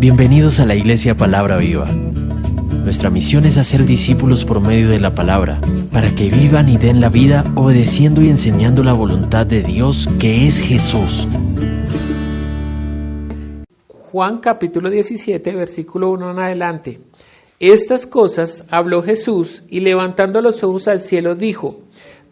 Bienvenidos a la Iglesia Palabra Viva. Nuestra misión es hacer discípulos por medio de la palabra, para que vivan y den la vida obedeciendo y enseñando la voluntad de Dios, que es Jesús. Juan capítulo 17, versículo 1 en adelante. Estas cosas habló Jesús y levantando los ojos al cielo dijo: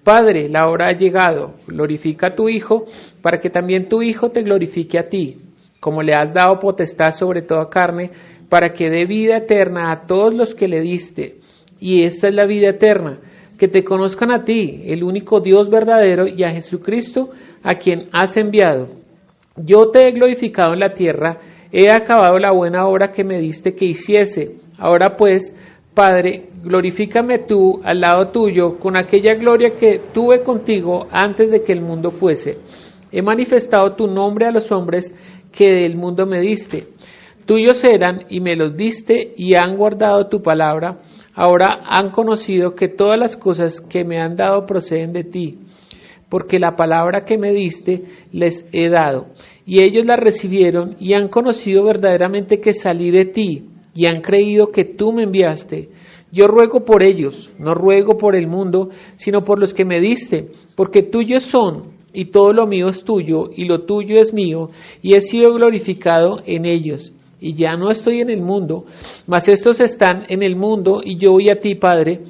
Padre, la hora ha llegado, glorifica a tu Hijo, para que también tu Hijo te glorifique a ti, como le has dado potestad sobre toda carne, para que dé vida eterna a todos los que le diste. Y esta es la vida eterna, que te conozcan a ti, el único Dios verdadero, y a Jesucristo, a quien has enviado. Yo te he glorificado en la tierra, he acabado la buena obra que me diste que hiciese. Ahora pues, Padre, glorifícame tú al lado tuyo con aquella gloria que tuve contigo antes de que el mundo fuese. He manifestado tu nombre a los hombres que del mundo me diste. Tuyos eran y me los diste y han guardado tu palabra. Ahora han conocido que todas las cosas que me han dado proceden de ti, porque la palabra que me diste les he dado. Y ellos la recibieron y han conocido verdaderamente que salí de ti y han creído que tú me enviaste. Yo ruego por ellos, no ruego por el mundo, sino por los que me diste, porque tuyos son, y todo lo mío es tuyo, y lo tuyo es mío, y he sido glorificado en ellos. Y ya no estoy en el mundo, mas estos están en el mundo, y yo voy a ti, Padre,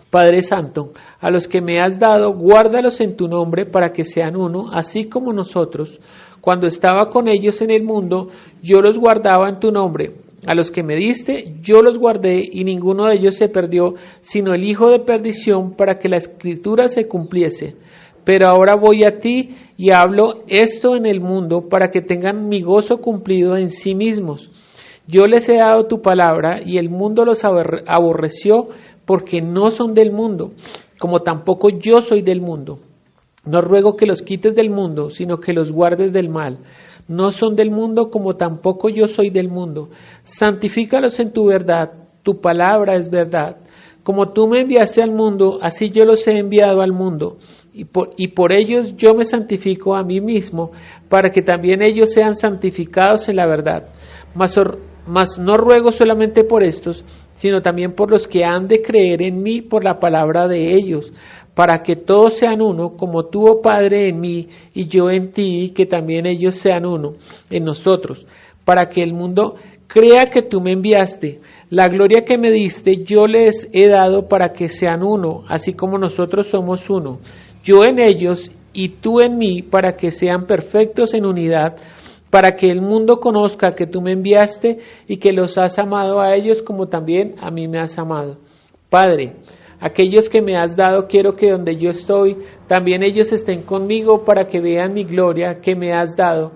Padre Santo, a los que me has dado, guárdalos en tu nombre, para que sean uno, así como nosotros. Cuando estaba con ellos en el mundo, yo los guardaba en tu nombre. A los que me diste, yo los guardé, y ninguno de ellos se perdió, sino el hijo de perdición, para que la escritura se cumpliese. Pero ahora voy a ti y hablo esto en el mundo, para que tengan mi gozo cumplido en sí mismos. Yo les he dado tu palabra, y el mundo los aborreció, porque no son del mundo, como tampoco yo soy del mundo. No ruego que los quites del mundo, sino que los guardes del mal. No son del mundo, como tampoco yo soy del mundo. Santifícalos en tu verdad, tu palabra es verdad. Como tú me enviaste al mundo, así yo los he enviado al mundo. Y por ellos yo me santifico a mí mismo, para que también ellos sean santificados en la verdad. Mas no ruego solamente por estos, sino también por los que han de creer en mí por la palabra de ellos, para que todos sean uno, como tú, oh Padre, en mí y yo en ti, y que también ellos sean uno en nosotros, para que el mundo crea que tú me enviaste. La gloria que me diste yo les he dado para que sean uno, así como nosotros somos uno. Yo en ellos y tú en mí, para que sean perfectos en unidad, para que el mundo conozca que tú me enviaste y que los has amado a ellos como también a mí me has amado. Padre, aquellos que me has dado quiero que donde yo estoy, también ellos estén conmigo, para que vean mi gloria que me has dado,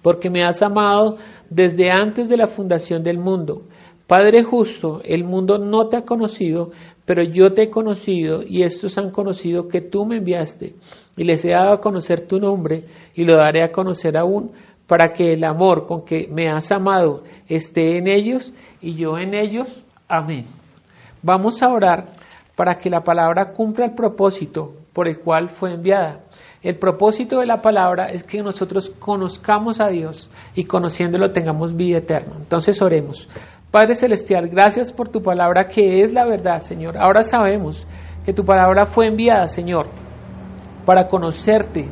porque me has amado desde antes de la fundación del mundo. Padre justo, el mundo no te ha conocido, pero yo te he conocido, y estos han conocido que tú me enviaste, y les he dado a conocer tu nombre, y lo daré a conocer aún, para que el amor con que me has amado esté en ellos, y yo en ellos. Amén. Vamos a orar para que la palabra cumpla el propósito por el cual fue enviada. El propósito de la palabra es que nosotros conozcamos a Dios y conociéndolo tengamos vida eterna. Entonces oremos. Padre Celestial, gracias por tu palabra que es la verdad, Señor. Ahora sabemos que tu palabra fue enviada, Señor, para conocerte,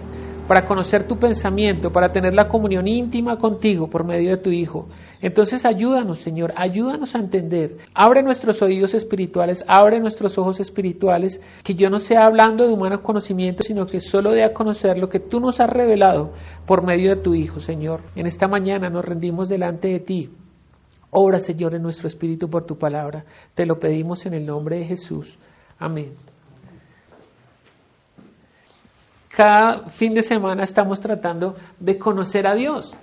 para conocer tu pensamiento, para tener la comunión íntima contigo por medio de tu Hijo. Entonces ayúdanos, Señor, ayúdanos a entender. Abre nuestros oídos espirituales, abre nuestros ojos espirituales, que yo no sea hablando de humano conocimiento, sino que solo dé a conocer lo que tú nos has revelado por medio de tu Hijo, Señor. En esta mañana nos rendimos delante de ti. Obra, Señor, en nuestro espíritu por tu palabra. Te lo pedimos en el nombre de Jesús. Amén. Cada fin de semana estamos tratando de conocer a Dios,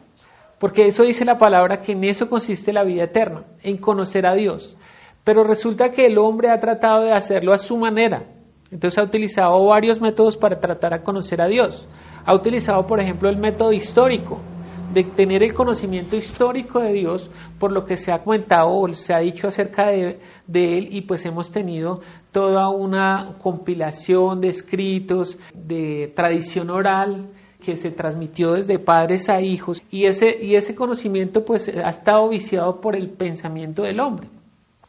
porque eso dice la palabra, que en eso consiste la vida eterna, en conocer a Dios. Pero resulta que el hombre ha tratado de hacerlo a su manera. Entonces ha utilizado varios métodos para tratar a conocer a Dios. Ha utilizado, por ejemplo, el método histórico, de tener el conocimiento histórico de Dios por lo que se ha comentado o se ha dicho acerca de Él, y pues hemos tenido toda una compilación de escritos, de tradición oral que se transmitió desde padres a hijos, y ese conocimiento pues ha estado viciado por el pensamiento del hombre.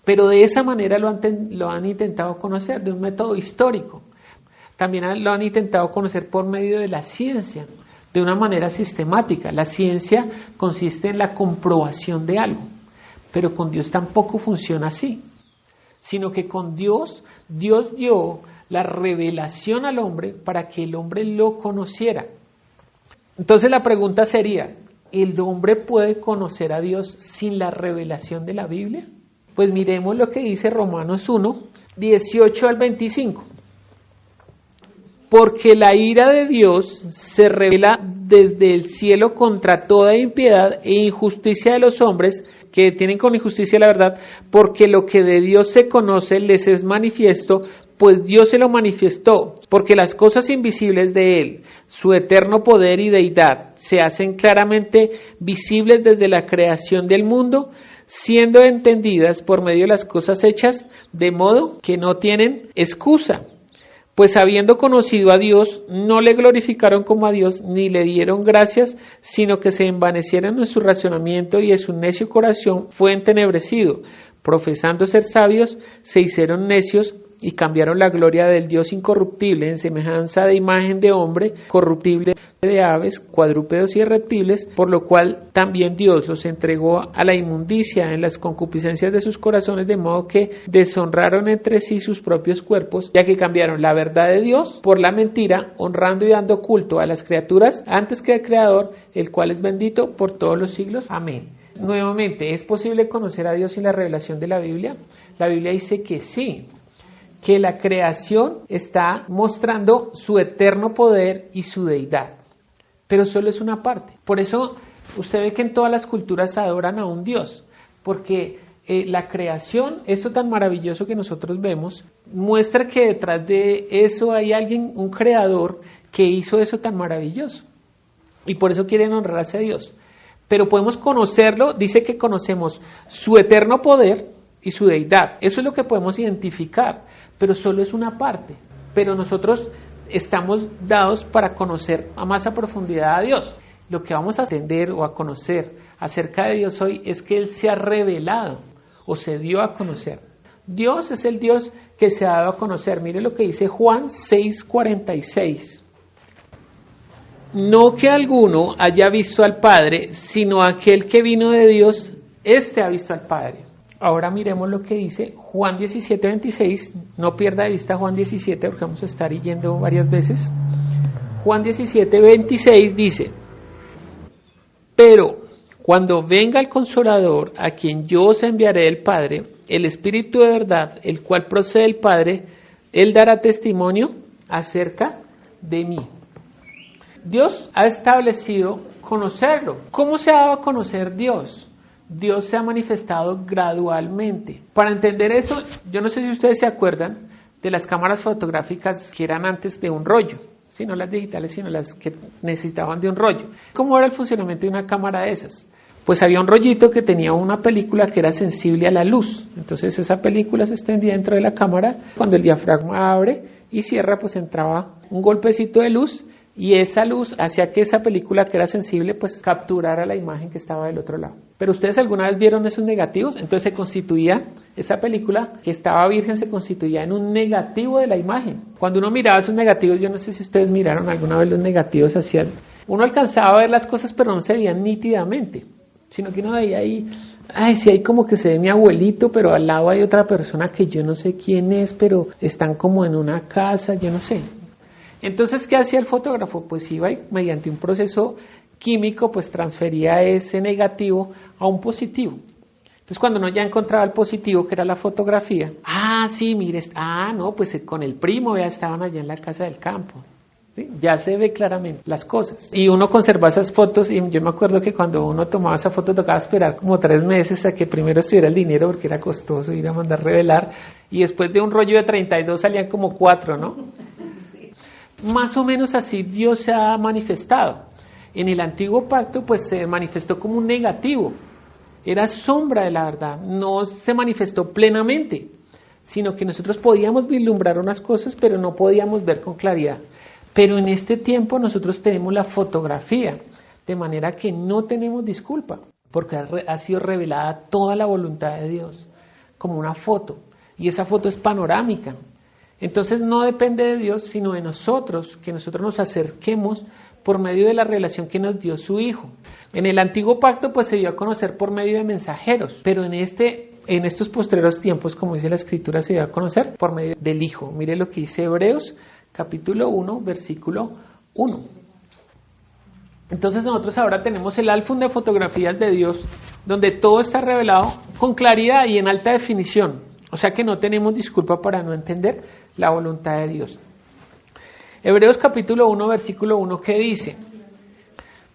Pero de esa manera lo han intentado conocer, de un método histórico. También lo han intentado conocer por medio de la ciencia, de una manera sistemática. La ciencia consiste en la comprobación de algo, pero con Dios tampoco funciona así, sino que con Dios dio la revelación al hombre para que el hombre lo conociera. Entonces la pregunta sería, ¿el hombre puede conocer a Dios sin la revelación de la Biblia? Pues miremos lo que dice Romanos 1, 18 al 25. Porque la ira de Dios se revela desde el cielo contra toda impiedad e injusticia de los hombres que tienen con injusticia la verdad, porque lo que de Dios se conoce les es manifiesto, pues Dios se lo manifestó, porque las cosas invisibles de Él, su eterno poder y deidad, se hacen claramente visibles desde la creación del mundo, siendo entendidas por medio de las cosas hechas, de modo que no tienen excusa. Pues habiendo conocido a Dios, no le glorificaron como a Dios, ni le dieron gracias, sino que se envanecieron en su razonamiento y en su necio corazón fue entenebrecido. Profesando ser sabios, se hicieron necios y cambiaron la gloria del Dios incorruptible en semejanza de imagen de hombre, corruptible de aves, cuadrúpedos y reptiles, por lo cual también Dios los entregó a la inmundicia en las concupiscencias de sus corazones, de modo que deshonraron entre sí sus propios cuerpos, ya que cambiaron la verdad de Dios por la mentira, honrando y dando culto a las criaturas antes que al Creador, el cual es bendito por todos los siglos. Amén. Nuevamente, ¿es posible conocer a Dios sin la revelación de la Biblia? La Biblia dice que sí, que la creación está mostrando su eterno poder y su deidad, pero solo es una parte. Por eso usted ve que en todas las culturas adoran a un Dios, porque la creación, esto tan maravilloso que nosotros vemos, muestra que detrás de eso hay alguien, un creador, que hizo eso tan maravilloso, y por eso quieren honrarse a Dios. Pero podemos conocerlo, dice que conocemos su eterno poder y su deidad, eso es lo que podemos identificar, pero solo es una parte. Pero nosotros estamos dados para conocer a más a profundidad a Dios. Lo que vamos a entender o a conocer acerca de Dios hoy es que Él se ha revelado o se dio a conocer. Dios es el Dios que se ha dado a conocer. Mire lo que dice Juan 6:46. No que alguno haya visto al Padre, sino aquel que vino de Dios, éste ha visto al Padre. Ahora miremos lo que dice Juan 17:26, no pierda de vista Juan 17 porque vamos a estar yendo varias veces. Juan 17:26 dice, pero cuando venga el Consolador, a quien yo os enviaré del Padre, el Espíritu de verdad, el cual procede del Padre, Él dará testimonio acerca de mí. Dios ha establecido conocerlo. ¿Cómo se ha dado a conocer Dios? Dios se ha manifestado gradualmente. Para entender eso, yo no sé si ustedes se acuerdan de las cámaras fotográficas que eran antes de un rollo, ¿sí? No las digitales, sino las que necesitaban de un rollo. ¿Cómo era el funcionamiento de una cámara de esas? Pues había un rollito que tenía una película que era sensible a la luz. Entonces esa película se extendía dentro de la cámara. Cuando el diafragma abre y cierra, pues entraba un golpecito de luz y esa luz hacía que esa película que era sensible pues capturara la imagen que estaba del otro lado. Pero ustedes alguna vez vieron esos negativos, entonces se constituía, esa película que estaba virgen se constituía en un negativo de la imagen. Cuando uno miraba esos negativos, yo no sé si ustedes miraron alguna vez los negativos, uno alcanzaba a ver las cosas pero no se veían nítidamente, sino que uno veía ahí, sí, hay como que se ve mi abuelito, pero al lado hay otra persona que yo no sé quién es, pero están como en una casa, yo no sé. Entonces, ¿qué hacía el fotógrafo? Pues iba y mediante un proceso químico, pues transfería ese negativo a un positivo. Entonces, cuando uno ya encontraba el positivo, que era la fotografía, sí, mire, no, pues con el primo ya estaban allá en la casa del campo. ¿Sí? Ya se ve claramente las cosas. Y uno conserva esas fotos, y yo me acuerdo que cuando uno tomaba esa foto tocaba esperar como 3 meses a que primero estuviera el dinero, porque era costoso ir a mandar revelar, y después de un rollo de 32 salían como 4, ¿no? Más o menos así Dios se ha manifestado. En el antiguo pacto pues se manifestó como un negativo, era sombra de la verdad, no se manifestó plenamente, sino que nosotros podíamos vislumbrar unas cosas pero no podíamos ver con claridad. Pero en este tiempo nosotros tenemos la fotografía, de manera que no tenemos disculpa, porque ha sido revelada toda la voluntad de Dios, como una foto, y esa foto es panorámica. Entonces no depende de Dios, sino de nosotros, que nosotros nos acerquemos por medio de la relación que nos dio su Hijo. En el antiguo pacto pues se dio a conocer por medio de mensajeros, pero en estos postreros tiempos, como dice la Escritura, se dio a conocer por medio del Hijo. Mire lo que dice Hebreos capítulo 1, versículo 1. Entonces nosotros ahora tenemos el álbum de fotografías de Dios, donde todo está revelado con claridad y en alta definición. O sea que no tenemos disculpa para no entender la voluntad de Dios. Hebreos capítulo 1, versículo 1, ¿qué dice?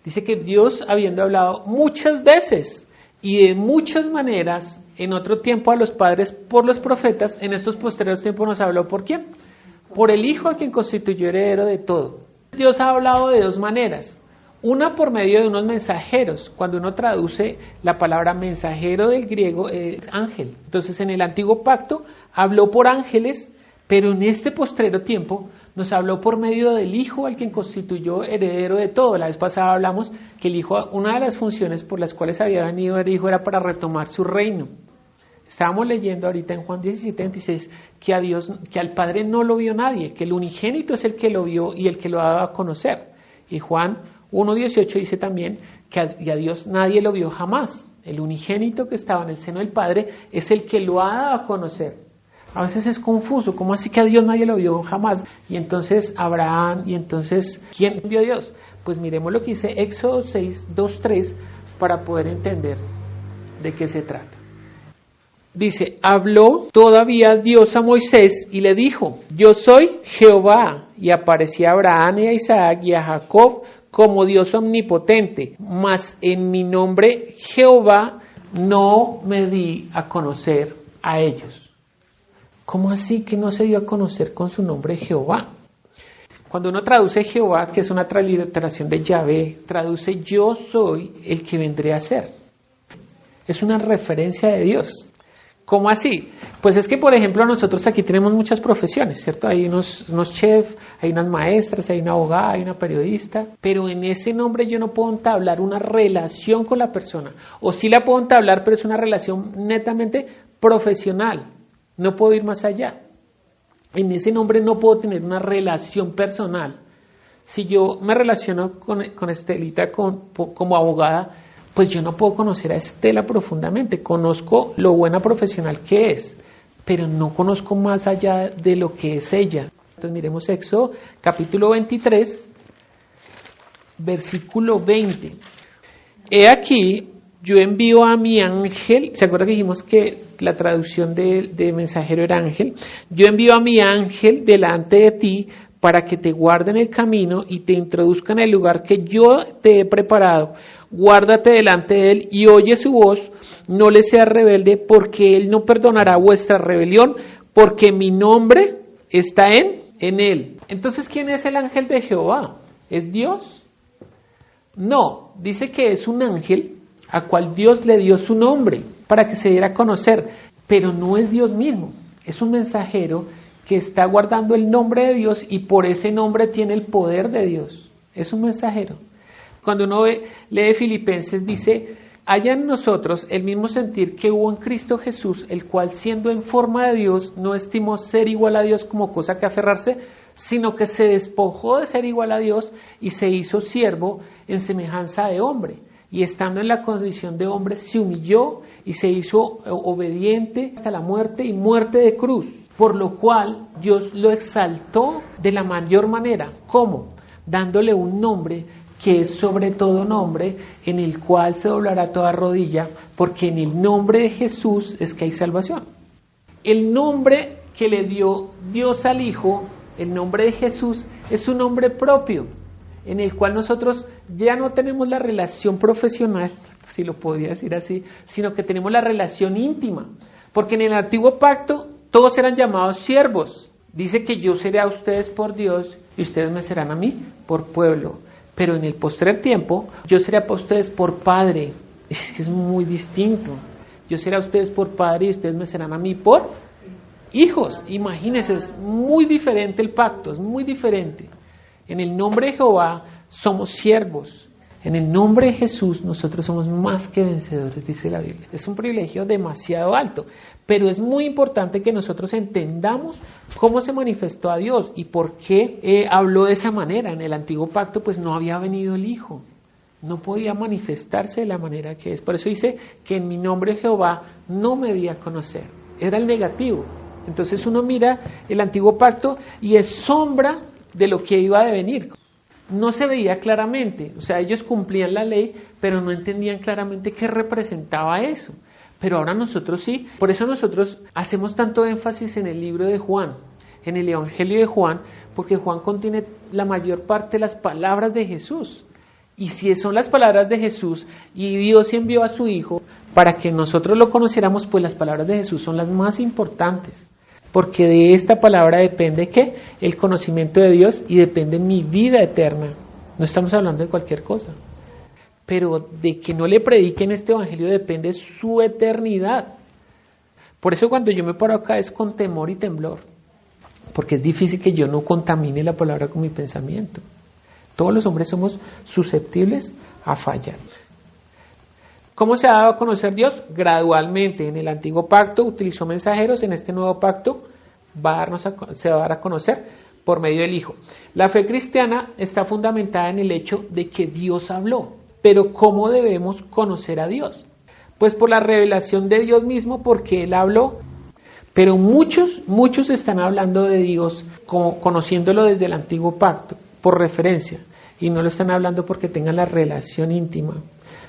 Dice que Dios, habiendo hablado muchas veces y de muchas maneras en otro tiempo a los padres por los profetas, en estos posteriores tiempos nos habló ¿por quién? Por el Hijo, a quien constituyó heredero de todo. Dios ha hablado de dos maneras. Una por medio de unos mensajeros. Cuando uno traduce la palabra mensajero del griego es ángel. Entonces en el antiguo pacto habló por ángeles, pero en este postrero tiempo nos habló por medio del Hijo, al quien constituyó heredero de todo. La vez pasada hablamos que el Hijo, una de las funciones por las cuales había venido el Hijo era para retomar su reino. Estábamos leyendo ahorita en Juan 17:26 que al Padre no lo vio nadie, que el unigénito es el que lo vio y el que lo ha dado a conocer. Y Juan 1:18 dice también que a Dios nadie lo vio jamás. El unigénito que estaba en el seno del Padre es el que lo ha dado a conocer. A veces es confuso, ¿cómo así que a Dios nadie lo vio jamás? Y entonces Abraham, y entonces, ¿quién vio a Dios? Pues miremos lo que dice Éxodo 6:2-3 para poder entender de qué se trata. Dice, habló todavía Dios a Moisés y le dijo, yo soy Jehová, y aparecía a Abraham y a Isaac y a Jacob como Dios omnipotente, mas en mi nombre Jehová no me di a conocer a ellos. ¿Cómo así que no se dio a conocer con su nombre Jehová? Cuando uno traduce Jehová, que es una transliteración de Yahvé, traduce yo soy el que vendré a ser. Es una referencia de Dios. ¿Cómo así? Pues es que, por ejemplo, nosotros aquí tenemos muchas profesiones, ¿cierto? Hay unos chefs, hay unas maestras, hay una abogada, hay una periodista, pero en ese nombre yo no puedo entablar una relación con la persona. O sí la puedo entablar, pero es una relación netamente profesional. No puedo ir más allá. En ese nombre no puedo tener una relación personal. Si yo me relaciono con Estelita como abogada, pues yo no puedo conocer a Estela profundamente. Conozco lo buena profesional que es, pero no conozco más allá de lo que es ella. Entonces miremos Éxodo capítulo 23, versículo 20. He aquí, yo envío a mi ángel, ¿se acuerdan que dijimos que la traducción de mensajero era ángel? Yo envío a mi ángel delante de ti para que te guarde en el camino y te introduzca en el lugar que yo te he preparado. Guárdate delante de él y oye su voz, no le seas rebelde, porque él no perdonará vuestra rebelión, porque mi nombre está en él. Entonces, ¿quién es el ángel de Jehová? ¿Es Dios? No, dice que es un ángel a cual Dios le dio su nombre para que se diera a conocer, pero no es Dios mismo, es un mensajero que está guardando el nombre de Dios y por ese nombre tiene el poder de Dios. Es un mensajero. Cuando uno lee Filipenses dice, haya en nosotros el mismo sentir que hubo en Cristo Jesús, el cual siendo en forma de Dios no estimó ser igual a Dios como cosa que aferrarse, sino que se despojó de ser igual a Dios y se hizo siervo en semejanza de hombre. Y estando en la condición de hombre se humilló y se hizo obediente hasta la muerte y muerte de cruz. Por lo cual Dios lo exaltó de la mayor manera. ¿Cómo? Dándole un nombre que es sobre todo nombre, en el cual se doblará toda rodilla, porque en el nombre de Jesús es que hay salvación. El nombre que le dio Dios al Hijo, el nombre de Jesús, es un nombre propio, en el cual nosotros ya no tenemos la relación profesional, si lo podría decir así, sino que tenemos la relación íntima, porque en el antiguo pacto todos eran llamados siervos. Dice que yo seré a ustedes por Dios y ustedes me serán a mí por pueblo. Pero en el postrer tiempo, yo seré a ustedes por padre. Es muy distinto. Yo seré a ustedes por padre y ustedes me serán a mí por hijos. Imagínense, es muy diferente el pacto, es muy diferente. En el nombre de Jehová somos siervos. En el nombre de Jesús nosotros somos más que vencedores, dice la Biblia. Es un privilegio demasiado alto, pero es muy importante que nosotros entendamos cómo se manifestó a Dios y por qué habló de esa manera. En el antiguo pacto pues no había venido el Hijo, no podía manifestarse de la manera que es. Por eso dice que en mi nombre Jehová no me di a conocer. Era el negativo. Entonces uno mira el antiguo pacto y es sombra de lo que iba a venir. No se veía claramente, o sea, ellos cumplían la ley, pero no entendían claramente qué representaba eso. Pero ahora nosotros sí, por eso nosotros hacemos tanto énfasis en el libro de Juan, en el Evangelio de Juan, porque Juan contiene la mayor parte de las palabras de Jesús. Y si son las palabras de Jesús y Dios envió a su Hijo para que nosotros lo conociéramos, pues las palabras de Jesús son las más importantes. Porque de esta palabra depende ¿qué? El conocimiento de Dios y depende mi vida eterna. No estamos hablando de cualquier cosa. Pero de que no le prediquen este evangelio depende su eternidad. Por eso cuando yo me paro acá es con temor y temblor. Porque es difícil que yo no contamine la palabra con mi pensamiento. Todos los hombres somos susceptibles a fallar. ¿Cómo se ha dado a conocer Dios? Gradualmente. En el antiguo pacto utilizó mensajeros, en este nuevo pacto se va a dar a conocer por medio del Hijo. La fe cristiana está fundamentada en el hecho de que Dios habló. Pero ¿cómo debemos conocer a Dios? Pues por la revelación de Dios mismo, porque Él habló. Pero muchos están hablando de Dios como conociéndolo desde el antiguo pacto, por referencia. Y no lo están hablando porque tengan la relación íntima.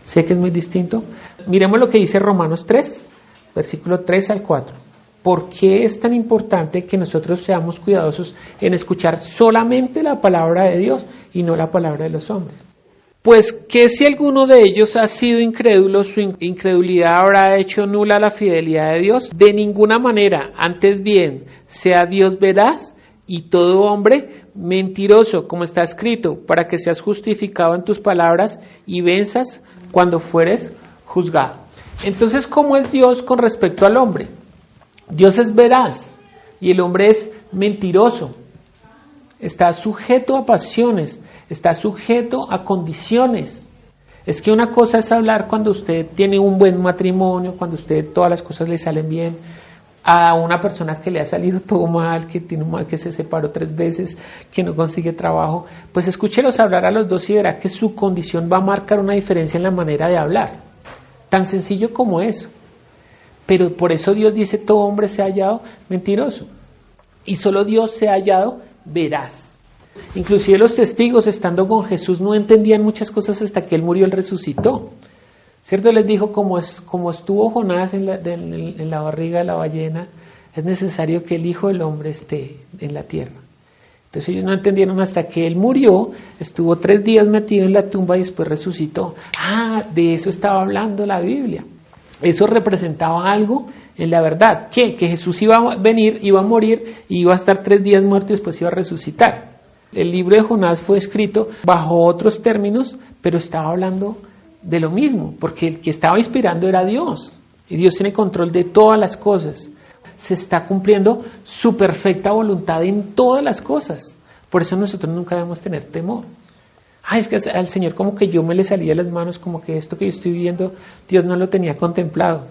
Sé que es muy distinto. Miremos lo que dice Romanos 3, versículo 3 al 4. ¿Por qué es tan importante que nosotros seamos cuidadosos en escuchar solamente la palabra de Dios y no la palabra de los hombres? Pues que si alguno de ellos ha sido incrédulo, su incredulidad habrá hecho nula la fidelidad de Dios. De ninguna manera, antes bien, sea Dios veraz y todo hombre mentiroso, como está escrito, para que seas justificado en tus palabras y venzas cuando fueres juzgado. Entonces, ¿cómo es Dios con respecto al hombre? Dios es veraz y el hombre es mentiroso. Está sujeto a pasiones, está sujeto a condiciones. Es que una cosa es hablar cuando usted tiene un buen matrimonio, cuando usted todas las cosas le salen bien, a una persona que le ha salido todo mal, que se separó 3 veces, que no consigue trabajo, pues escúchelos hablar a los dos y verá que su condición va a marcar una diferencia en la manera de hablar. Tan sencillo como eso. Pero por eso Dios dice, todo hombre se ha hallado mentiroso. Y solo Dios se ha hallado veraz. Inclusive los testigos, estando con Jesús, no entendían muchas cosas hasta que Él murió, Él resucitó. ¿Cierto? Les dijo, como estuvo Jonás en la barriga de la ballena, es necesario que el Hijo del Hombre esté en la tierra. Entonces ellos no entendieron hasta que Él murió, estuvo 3 días metido en la tumba y después resucitó. De eso estaba hablando la Biblia. Eso representaba algo en la verdad. Que Jesús iba a venir, iba a morir, y iba a estar 3 días muerto y después iba a resucitar. El libro de Jonás fue escrito bajo otros términos, pero estaba hablando de lo mismo, porque el que estaba inspirando era Dios, y Dios tiene control de todas las cosas. Se está cumpliendo su perfecta voluntad en todas las cosas. Por eso nosotros nunca debemos tener temor. Es que al Señor como que yo me le salía de las manos, como que esto que yo estoy viviendo, Dios no lo tenía contemplado.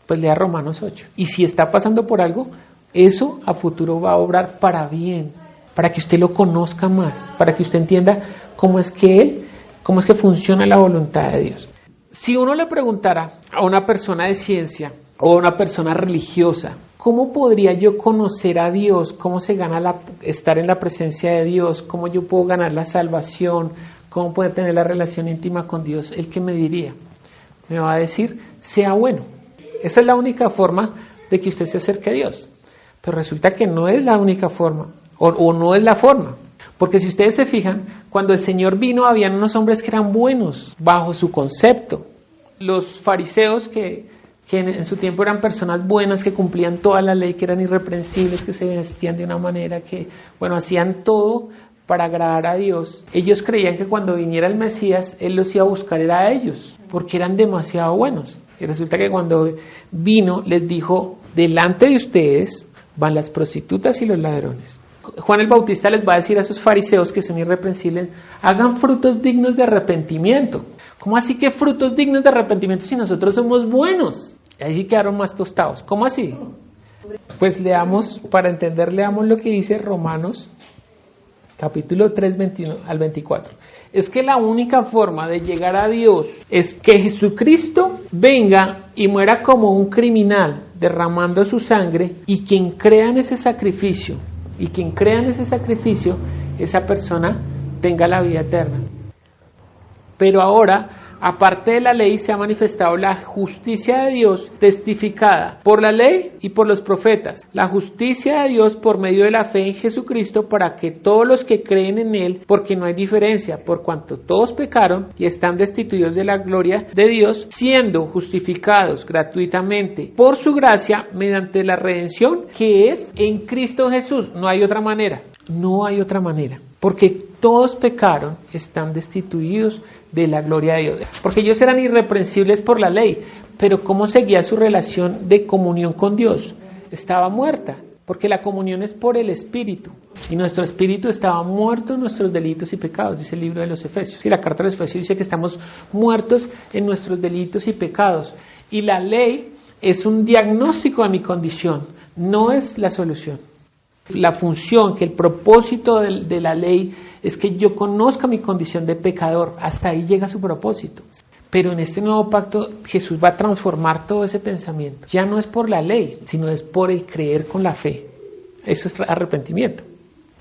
Pues lea Romanos 8. Y si está pasando por algo, eso a futuro va a obrar para bien, para que usted lo conozca más, para que usted entienda cómo es que funciona la voluntad de Dios. Si uno le preguntara a una persona de ciencia o a una persona religiosa, ¿cómo podría yo conocer a Dios? ¿Cómo se gana estar en la presencia de Dios? ¿Cómo yo puedo ganar la salvación? ¿Cómo puedo tener la relación íntima con Dios? ¿El qué me diría? Me va a decir, sea bueno. Esa es la única forma de que usted se acerque a Dios. Pero resulta que no es la única forma, o no es la forma. Porque si ustedes se fijan, cuando el Señor vino, habían unos hombres que eran buenos, bajo su concepto. Los fariseos que en su tiempo eran personas buenas, que cumplían toda la ley, que eran irreprensibles, que se vestían de una manera que, hacían todo para agradar a Dios. Ellos creían que cuando viniera el Mesías, Él los iba a buscar, era a ellos, porque eran demasiado buenos. Y resulta que cuando vino, les dijo, delante de ustedes van las prostitutas y los ladrones. Juan el Bautista les va a decir a esos fariseos que son irreprensibles, hagan frutos dignos de arrepentimiento. ¿Cómo así que frutos dignos de arrepentimiento si nosotros somos buenos? Ahí quedaron más tostados. ¿Cómo así? Pues leamos, para entender, leamos lo que dice Romanos, capítulo 3, 21 al 24. Es que la única forma de llegar a Dios es que Jesucristo venga y muera como un criminal, derramando su sangre, y quien crea en ese sacrificio, esa persona tenga la vida eterna. Pero ahora, aparte de la ley, se ha manifestado la justicia de Dios testificada por la ley y por los profetas. La justicia de Dios por medio de la fe en Jesucristo para que todos los que creen en Él, porque no hay diferencia, por cuanto todos pecaron y están destituidos de la gloria de Dios, siendo justificados gratuitamente por su gracia mediante la redención que es en Cristo Jesús. No hay otra manera. No hay otra manera. Porque todos pecaron, están destituidos de la gloria de Dios. Porque ellos eran irreprensibles por la ley, pero ¿cómo seguía su relación de comunión con Dios? Estaba muerta, porque la comunión es por el Espíritu, y nuestro espíritu estaba muerto en nuestros delitos y pecados, dice el libro de los Efesios. Y la carta de los Efesios dice que estamos muertos en nuestros delitos y pecados, y la ley es un diagnóstico de mi condición, no es la solución. La función, que el propósito de la ley es que yo conozca mi condición de pecador, hasta ahí llega su propósito. Pero en este nuevo pacto Jesús va a transformar todo ese pensamiento. Ya no es por la ley, sino es por el creer con la fe. Eso es arrepentimiento.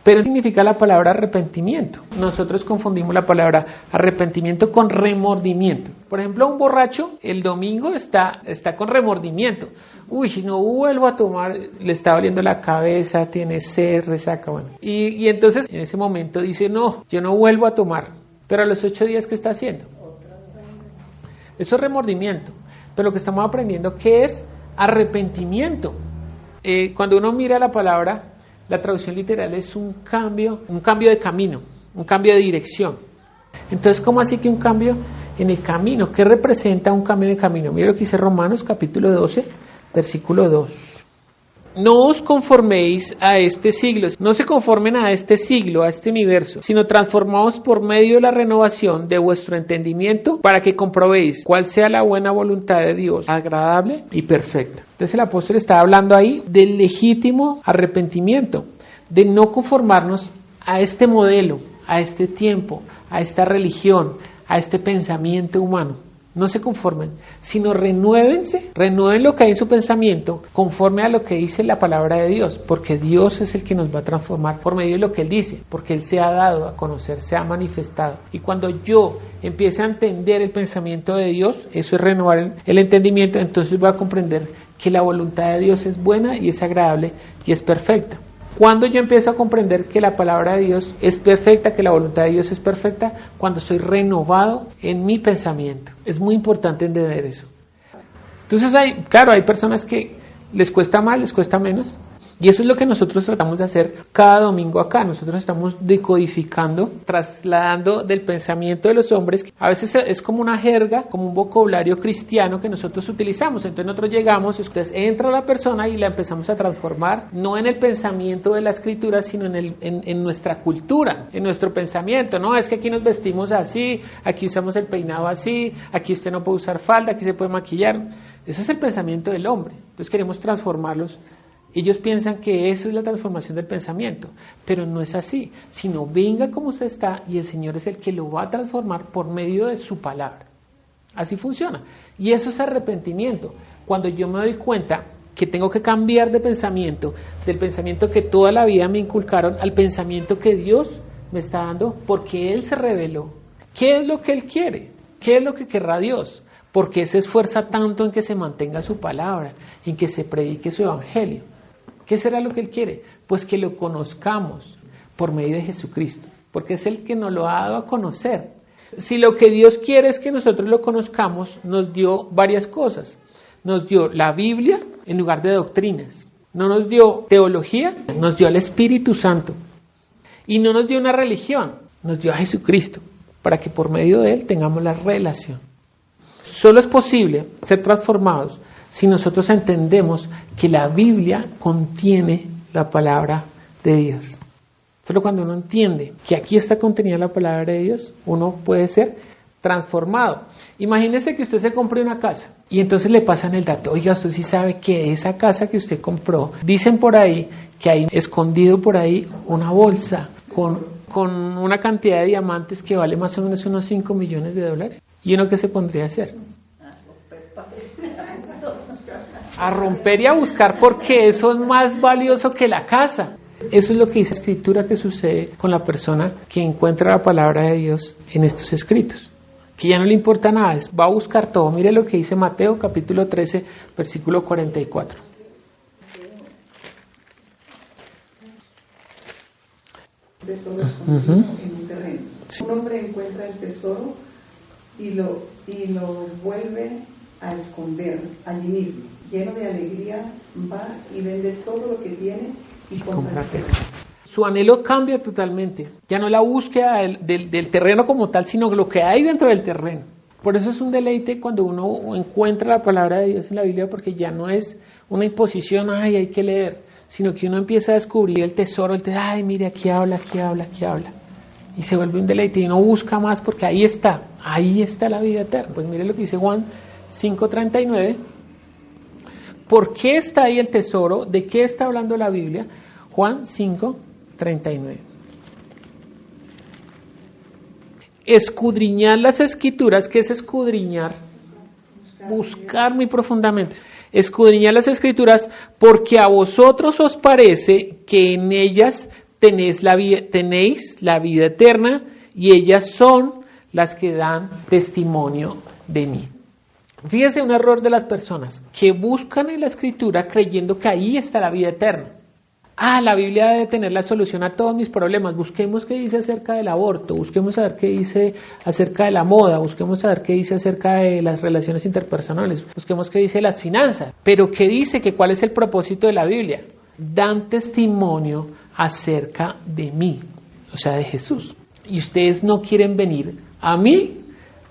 Pero ¿qué significa la palabra arrepentimiento? Nosotros confundimos la palabra arrepentimiento con remordimiento. Por ejemplo, un borracho el domingo está con remordimiento. Uy, no vuelvo a tomar, le está doliendo la cabeza, tiene sed, resaca, bueno. Y entonces en ese momento dice, no, yo no vuelvo a tomar. Pero a los 8 días, ¿qué está haciendo? Eso es remordimiento. Pero lo que estamos aprendiendo, ¿qué es arrepentimiento? Cuando uno mira la palabra, la traducción literal es un cambio de camino, un cambio de dirección. Entonces, ¿cómo así que un cambio en el camino? ¿Qué representa un cambio en el camino? Mira lo que dice Romanos capítulo 12, versículo 2. No os conforméis a este siglo, no se conformen a este siglo, a este universo, sino transformaos por medio de la renovación de vuestro entendimiento para que comprobéis cuál sea la buena voluntad de Dios, agradable y perfecta. Entonces el apóstol está hablando ahí del legítimo arrepentimiento, de no conformarnos a este modelo, a este tiempo, a esta religión, a este pensamiento humano. No se conformen, sino renueven lo que hay en su pensamiento conforme a lo que dice la palabra de Dios, porque Dios es el que nos va a transformar por medio de lo que Él dice, porque Él se ha dado a conocer, se ha manifestado. Y cuando yo empiece a entender el pensamiento de Dios, eso es renovar el entendimiento, entonces voy a comprender que la voluntad de Dios es buena y es agradable y es perfecta. Cuando yo empiezo a comprender que la palabra de Dios es perfecta, que la voluntad de Dios es perfecta, cuando soy renovado en mi pensamiento. Es muy importante entender eso. Entonces hay personas que les cuesta más, les cuesta menos. Y eso es lo que nosotros tratamos de hacer cada domingo acá. Nosotros estamos decodificando, trasladando del pensamiento de los hombres. A veces es como una jerga, como un vocabulario cristiano que nosotros utilizamos. Entonces nosotros llegamos, entonces entra la persona y la empezamos a transformar, no en el pensamiento de la escritura, sino en nuestra cultura, en nuestro pensamiento. No, es que aquí nos vestimos así, aquí usamos el peinado así, aquí usted no puede usar falda, aquí se puede maquillar. Ese es el pensamiento del hombre. Entonces queremos transformarlos. Ellos piensan que eso es la transformación del pensamiento, pero no es así, sino venga como usted está y el Señor es el que lo va a transformar por medio de su palabra. Así funciona. Y eso es arrepentimiento. Cuando yo me doy cuenta que tengo que cambiar de pensamiento, del pensamiento que toda la vida me inculcaron, al pensamiento que Dios me está dando, porque Él se reveló. ¿Qué es lo que Él quiere? ¿Qué es lo que querrá Dios? Porque se esfuerza tanto en que se mantenga su palabra, en que se predique su evangelio. ¿Qué será lo que Él quiere? Pues que lo conozcamos por medio de Jesucristo, porque es el que nos lo ha dado a conocer. Si lo que Dios quiere es que nosotros lo conozcamos, nos dio varias cosas. Nos dio la Biblia en lugar de doctrinas. No nos dio teología, nos dio al Espíritu Santo. Y no nos dio una religión, nos dio a Jesucristo, para que por medio de Él tengamos la relación. Solo es posible ser transformados si nosotros entendemos que la Biblia contiene la palabra de Dios. Solo cuando uno entiende que aquí está contenida la palabra de Dios, uno puede ser transformado. Imagínese que usted se compre una casa y entonces le pasan el dato, oiga, usted sí sabe que esa casa que usted compró, dicen por ahí que hay escondido por ahí una bolsa con una cantidad de diamantes que vale más o menos unos 5 millones de dólares. ¿Y uno qué se pondría a hacer? A romper y a buscar, porque eso es más valioso que la casa. Eso es lo que dice la Escritura que sucede con la persona que encuentra la palabra de Dios en estos escritos, que ya no le importa nada, va a buscar todo. Mire lo que dice Mateo capítulo 13 versículo 44. Tesoro escondido en un terreno. Un hombre encuentra el tesoro y lo vuelve a esconder allí mismo. Lleno de alegría, va y vende todo lo que tiene y compra el terreno. Su anhelo cambia totalmente. Ya no la búsqueda del terreno como tal, sino lo que hay dentro del terreno. Por eso es un deleite cuando uno encuentra la palabra de Dios en la Biblia, porque ya no es una imposición, ay, hay que leer, sino que uno empieza a descubrir el tesoro, ay, mire, aquí habla. Y se vuelve un deleite y uno busca más porque ahí está la vida eterna. Pues mire lo que dice Juan 5:39. ¿Por qué está ahí el tesoro? ¿De qué está hablando la Biblia? Juan 5:39. Escudriñar las Escrituras. ¿Qué es escudriñar? Buscar muy profundamente. Escudriñar las Escrituras, porque a vosotros os parece que en ellas tenéis la vida eterna, y ellas son las que dan testimonio de mí. Fíjese un error de las personas que buscan en la Escritura creyendo que ahí está la vida eterna. La Biblia debe tener la solución a todos mis problemas. Busquemos qué dice acerca del aborto, busquemos saber qué dice acerca de la moda, busquemos saber qué dice acerca de las relaciones interpersonales, busquemos qué dice de las finanzas. Pero ¿qué dice? ¿Cuál es el propósito de la Biblia? Dan testimonio acerca de mí, o sea, de Jesús. Y ustedes no quieren venir a mí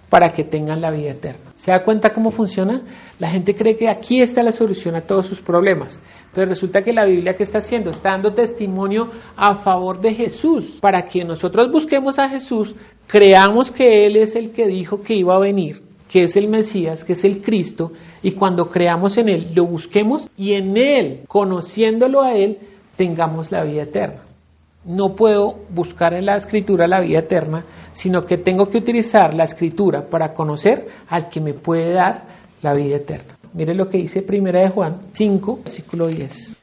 para que tengan la vida eterna. ¿Se da cuenta cómo funciona? La gente cree que aquí está la solución a todos sus problemas, pero resulta que la Biblia, ¿qué está haciendo? Está dando testimonio a favor de Jesús, para que nosotros busquemos a Jesús, creamos que Él es el que dijo que iba a venir, que es el Mesías, que es el Cristo, y cuando creamos en Él, lo busquemos, y en Él, conociéndolo a Él, tengamos la vida eterna. No puedo buscar en la Escritura la vida eterna, sino que tengo que utilizar la Escritura para conocer al que me puede dar la vida eterna. Mire lo que dice 1 de Juan 5, versículo 10.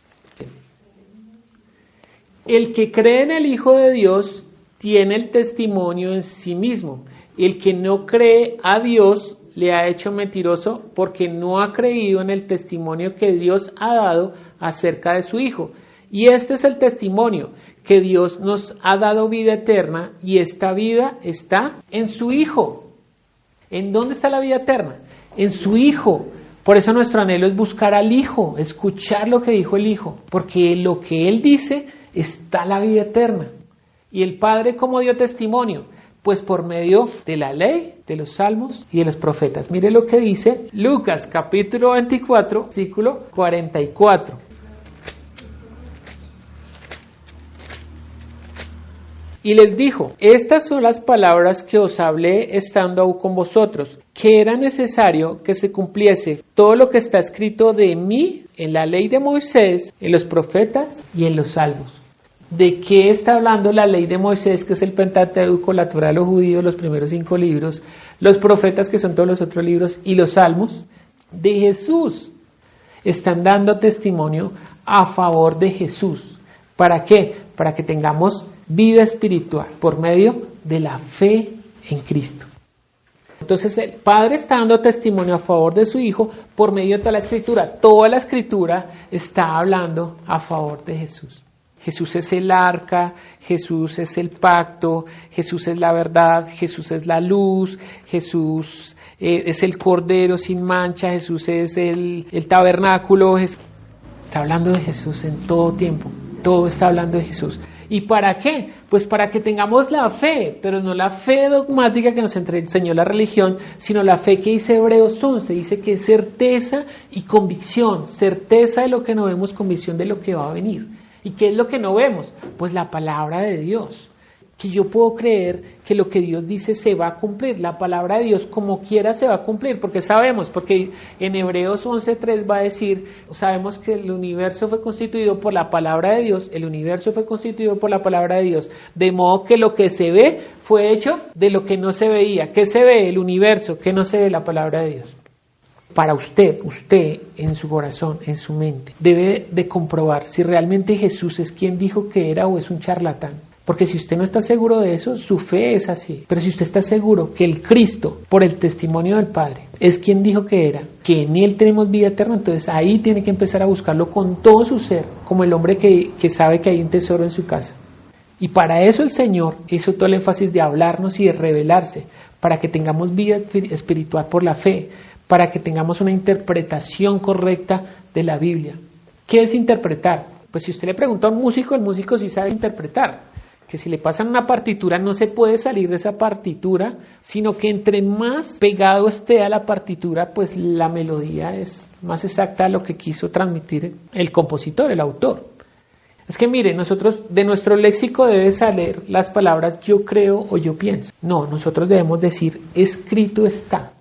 El que cree en el Hijo de Dios tiene el testimonio en sí mismo. El que no cree a Dios le ha hecho mentiroso, porque no ha creído en el testimonio que Dios ha dado acerca de su Hijo. Y este es el testimonio, que Dios nos ha dado vida eterna, y esta vida está en su Hijo. ¿En dónde está la vida eterna? En su Hijo. Por eso nuestro anhelo es buscar al Hijo, escuchar lo que dijo el Hijo, porque en lo que Él dice está la vida eterna. ¿Y el Padre cómo dio testimonio? Pues por medio de la ley, de los salmos y de los profetas. Mire lo que dice Lucas capítulo 24, versículo 44. Y les dijo: estas son las palabras que os hablé estando aún con vosotros, que era necesario que se cumpliese todo lo que está escrito de mí en la ley de Moisés, en los profetas y en los salmos. ¿De qué está hablando la ley de Moisés, que es el Pentateuco, la Torá de los judíos, los primeros 5 libros, los profetas, que son todos los otros libros, y los salmos? De Jesús. Están dando testimonio a favor de Jesús. ¿Para qué? Para que tengamos vida espiritual por medio de la fe en Cristo. Entonces el Padre está dando testimonio a favor de su Hijo por medio de toda la Escritura. Toda la Escritura está hablando a favor de Jesús. Jesús es el arca, Jesús es el pacto, Jesús es la verdad, Jesús es la luz, Jesús es el cordero sin mancha, Jesús es el tabernáculo. Está hablando de Jesús en todo tiempo, todo está hablando de Jesús. ¿Y para qué? Pues para que tengamos la fe, pero no la fe dogmática que nos enseñó la religión, sino la fe que dice Hebreos 11, dice que es certeza y convicción, certeza de lo que no vemos, convicción de lo que va a venir. ¿Y qué es lo que no vemos? Pues la palabra de Dios. Que yo puedo creer que lo que Dios dice se va a cumplir. La palabra de Dios como quiera se va a cumplir, porque sabemos, porque en Hebreos 11:3 va a decir, sabemos que el universo fue constituido por la palabra de Dios, el universo fue constituido por la palabra de Dios, de modo que lo que se ve fue hecho de lo que no se veía. ¿Qué se ve? El universo. ¿Qué no se ve? La palabra de Dios. Para usted en su corazón, en su mente, debe de comprobar si realmente Jesús es quien dijo que era o es un charlatán. Porque si usted no está seguro de eso, su fe es así. Pero si usted está seguro que el Cristo, por el testimonio del Padre, es quien dijo que era, que en Él tenemos vida eterna, entonces ahí tiene que empezar a buscarlo con todo su ser, como el hombre que sabe que hay un tesoro en su casa. Y para eso el Señor hizo todo el énfasis de hablarnos y de revelarse, para que tengamos vida espiritual por la fe, para que tengamos una interpretación correcta de la Biblia. ¿Qué es interpretar? Pues si usted le pregunta a un músico, el músico sí sabe interpretar. Que si le pasan una partitura no se puede salir de esa partitura, sino que entre más pegado esté a la partitura, pues la melodía es más exacta a lo que quiso transmitir el compositor, el autor. Es que mire, nosotros de nuestro léxico debe salir las palabras yo creo o yo pienso. No, nosotros debemos decir escrito está.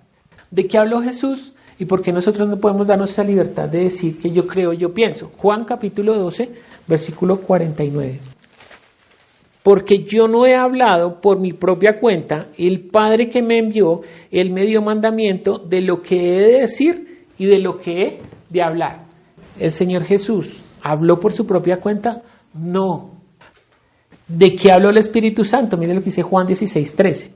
¿De qué habló Jesús? ¿Y por qué nosotros no podemos darnos esa libertad de decir que yo creo, yo pienso? Juan capítulo 12, versículo 49. Porque yo no he hablado por mi propia cuenta, el Padre que me envió, Él me dio mandamiento de lo que he de decir y de lo que he de hablar. ¿El Señor Jesús habló por su propia cuenta? No. ¿De qué habló el Espíritu Santo? Mire lo que dice Juan 16:13.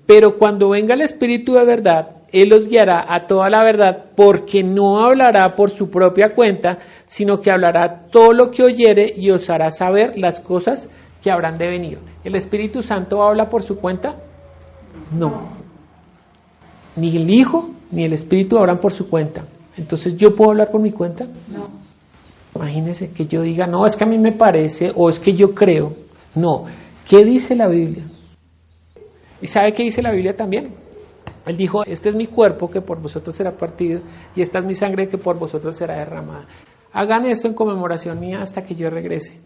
Pero cuando venga el Espíritu de verdad, Él os guiará a toda la verdad, porque no hablará por su propia cuenta, sino que hablará todo lo que oyere y os hará saber las cosas que habrán de venir. ¿El Espíritu Santo habla por su cuenta? No. Ni el Hijo ni el Espíritu hablan por su cuenta. Entonces, ¿yo puedo hablar por mi cuenta? No. Imagínense que yo diga, no, es que a mí me parece, o es que yo creo. No. ¿Qué dice la Biblia? ¿Y sabe qué dice la Biblia también? Él dijo, este es mi cuerpo que por vosotros será partido y esta es mi sangre que por vosotros será derramada. Hagan esto en conmemoración mía hasta que yo regrese.